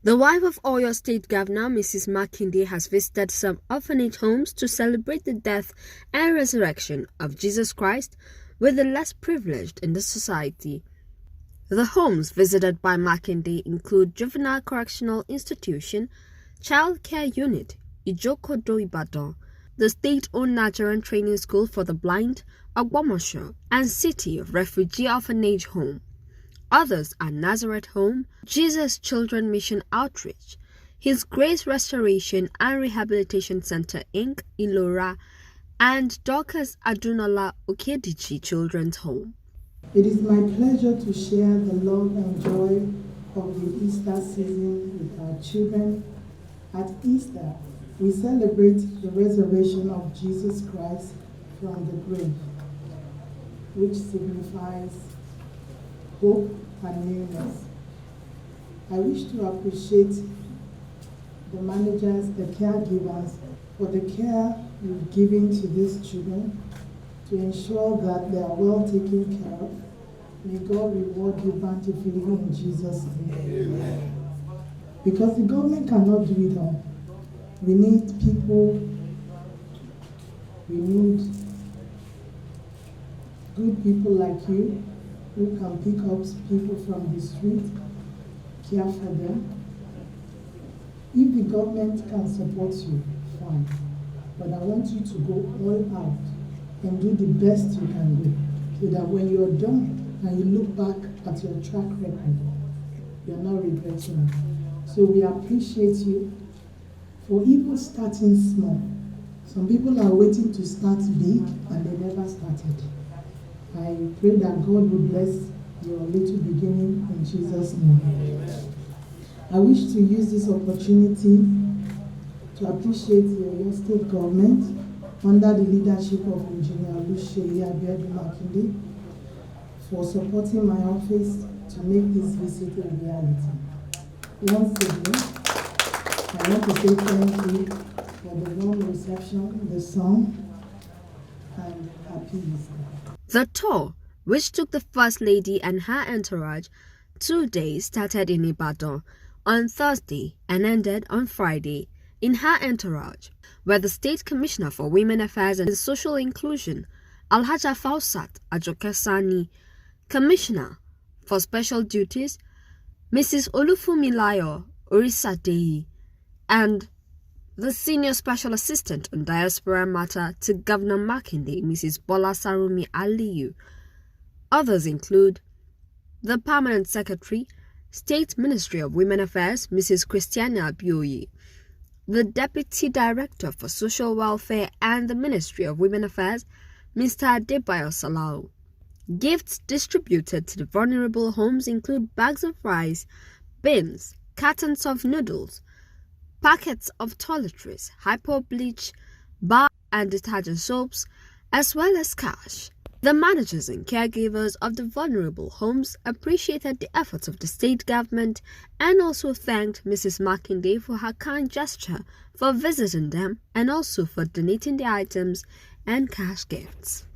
The wife of Oyo State Governor, Mrs. Makinde, has visited some orphanage homes to celebrate the death and resurrection of Jesus Christ with the less privileged in the society. The homes visited by Makinde include Juvenile Correctional Institution, Child Care Unit, Ijokodo Ibadan, the state-owned Nigerian Training School for the Blind, Ogbomoso, and City of Refugee Orphanage Home. Others are Nazareth Home, Jesus Children Mission Outreach, His Grace Restoration and Rehabilitation Center Inc. Ilora, and Dorcas Adunola Okedichi Children's Home. It is my pleasure to share the love and joy of the Easter season with our children. At Easter, we celebrate the resurrection of Jesus Christ from the grave, which signifies hope and newness. I wish to appreciate the managers, the caregivers, for the care you've given to these children to ensure that they are well taken care of. May God reward you bountifully in Jesus' name. Amen. Because the government cannot do it all. We need people, we need good people like you who can pick up people from the street, care for them. If the government can support you, fine. But I want you to go all out and do the best you can do, so that when you're done and you look back at your track record, you're not regretting it. So we appreciate you for even starting small. Some people are waiting to start big and they never started. I pray that God will bless your little beginning in Jesus' name. Amen. I wish to use this opportunity to appreciate the Oyo State Government under the leadership of Engineer Oyo Makinde for supporting my office to make this visit a reality. Once again, I want to say thank you for the warm reception, the song, and happy Easter. The tour, which took the First Lady and her entourage 2 days, started in Ibadan on Thursday and ended on Friday in her entourage, where the State Commissioner for Women Affairs and Social Inclusion, Alhaja Fausat Ajoke Sani, Commissioner for Special Duties, Mrs. Olufumilayo Orisadeyi, and the Senior Special Assistant on Diaspora Matter to Governor Makinde, Mrs. Bola Sarumi Aliyu. Others include the Permanent Secretary, State Ministry of Women Affairs, Mrs. Christiana Abioye, the Deputy Director for Social Welfare and the Ministry of Women Affairs, Mr. Adebayo Salau. Gifts distributed to the vulnerable homes include bags of rice, beans, cartons of noodles, packets of toiletries, hypo bleach, bar and detergent soaps, as well as cash. The managers and caregivers of the vulnerable homes appreciated the efforts of the state government and also thanked Mrs. Makinde for her kind gesture for visiting them and also for donating the items and cash gifts.